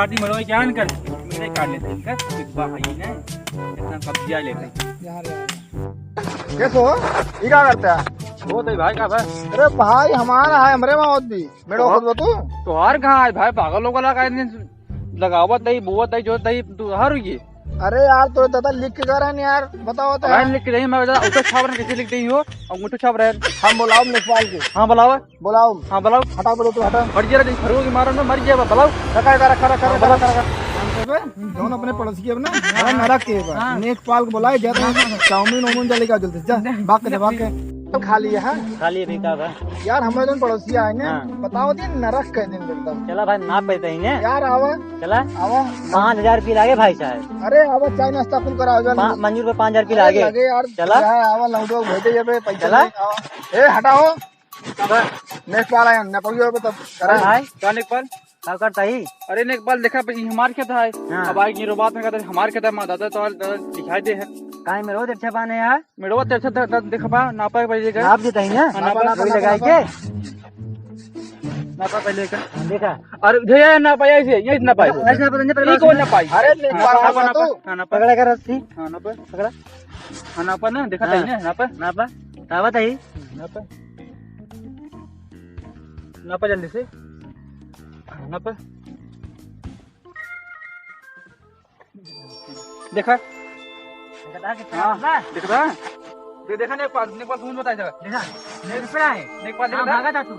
Party मरो क्या कर मेरे काट लेते हैं कर भाई ने इतना कब्जा लेते यार कैसे हो ये क्या करते हैं? वो तो भाई का भाई अरे भाई हमारा है हमरे में होती मेरे खुद तू तो हर कहाँ है भाई पागल लोग लगा लगावत नहीं बुवत नहीं जो नहीं तू हर ये अरे यार तो दादा लिख के कर रहे यार बताओ तो भाई लिख नहीं मैं उठो छाप रहे कैसे लिख दी हो अंगूठो छाप रहे हम बुलाओ लेखपाल के हाँ बुलाओ बुलाओ हाँ बुलाओ हटाओ बोलो तू हटा मर गया नहीं फरोगी मारो ना मर गया बुलाओ रखा जौन अपने पड़ोसी के अपना नरक के नेकपाल को बुलाए जाते चाउमीन ओमन जले का जल्दी जा भाग के खा लिए है खाली भी का यार हमारे जो पड़ोसी आएंगे बताओ दिन नरक कह दिन एकदम चला भाई ना पैसे ही है यार आवा चला आवा 5000 रुपये लागे भाई साहब। अरे आवा चाय नाश्ता कुल करा मंजूर पे 5000 रुपये लागे लगे यार चला आवा लौटो भेजे ये पे पैसा चला ए हटाओ नेकपाल आया न पड़ियो पे तब करा भाई क्या नेकपाल क्या करता ही अरे नेकपाल देखा हमारे क्या था हाँ। अब आगे बात में कहता हमारे क्या था माँ दादा तो दिखाई दे है काहे में रोज अच्छा पाने यार मेरे वो तेरे से देखा पा नापा पहले का आप देता ही ना नापा कोई लगाई के नापा पहले का देखा अरे भैया ना पाया इसे ये ना पाई ऐसा पता नहीं ये कौन ना पाई अरे नेकपाल नापा आवा नापा तू हाँ नापा पकड़ा कर रस्सी हाँ नापा पकड़ा हाँ नापा ना देखा था ना नापा नापा नापा था ही नापा नापा जल्दी से नापा देखा हाँ देख रहा देखा नेकपाल नेकपाल तुम बताया जगह देखा नेकपाल है नेकपाल हाँ, देखा भागा था तू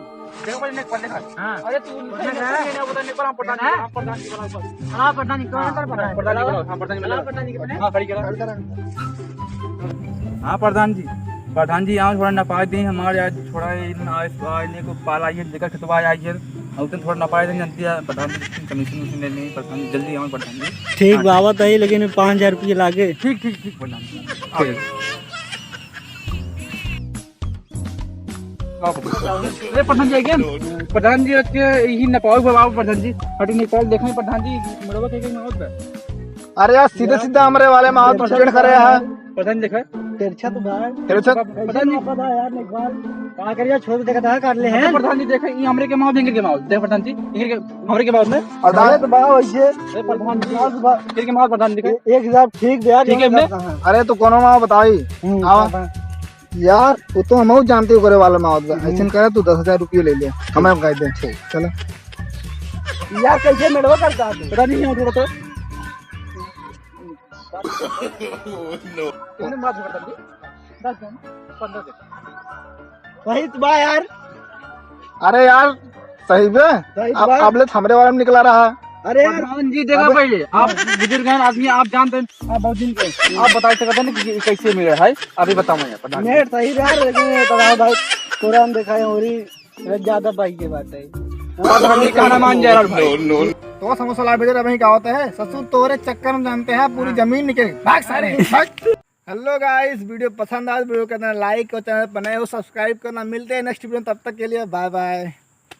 देखो पहले नेकपाल देखा हाँ अरे तू नहीं बता नेकपाल हम प्रधान हाँ? हम प्रधान की बनाओ हाँ पता नहीं कौन पर पता प्रधान की बनाओ हम प्रधान की बनाओ प्रधान की बनाओ। हाँ खड़ी करा हाँ प्रधान जी यहाँ थोड़ा नपा दें हमारे आज थोड़ा आने को पाल आइए लेकर खितवा आइए और तो थोड़ा नपाए दें जानती है प्रधान जी कमीशन वमीशन लेने प्रधान जी जल्दी आओ प्रधान जी ठीक बाबा था ही लेकिन 5000 रुपये लागे ठीक ठीक ठीक प्रधान जी आओ। अरे प्रधान जी क्या प्रधान जी यही नपाओ बाबा प्रधान जी हटी निकाल देखें प्रधान जी मेरे के होता है अरे यार सीधे सीधा हमारे वाले में आओ तो स्टैंड करे है प्रधान देखा तिरछा तो भाई तिरछा प्रधान जी पता यार नेकपाल कहां करिया छोड़ देखा था कर ले हैं प्रधान जी देखा ये हमरे के माहौल के माहौल देख प्रधान जी हमरे के माहौल में अरे तो बाबा वैसे प्रधान जी के माहौल प्रधान जी एक हिसाब ठीक दिया ठीक है हमने अरे तो कोनो माँ बताई आवा यार वो तो हम जानते हो करे वाला माँ ऐसे करे तू 10,000 रुपये ले ले हमें कह दे चलो यार कैसे मेड़वा करता है पता नहीं है थोड़ा तो वही तो बा यार अरे यार सही में अब ले हमरे वाले में निकला रहा अरे यार प्रधान जी देखा पहले आप बुजुर्ग हैं आदमी आप जानते हैं आप बहुत दिन के आप बता सकते हैं कि कैसे मिला है अभी बताओ मैं प्रधान जी नेट सही यार लेकिन तलाव भाई कुरान देखा है और ज्यादा भाई की बात है प्रधान जी कहना मान जा रहा भाई तो समोसा ला भेजे रहे क्या होता है ससुर तोरे चक्कर में जानते हैं पूरी जमीन निकल भाग सारे हेलो गाइस वीडियो पसंद आए वीडियो करना लाइक और चैनल बनाए हो सब्सक्राइब करना मिलते हैं नेक्स्ट वीडियो तब तक के लिए बाय बाय।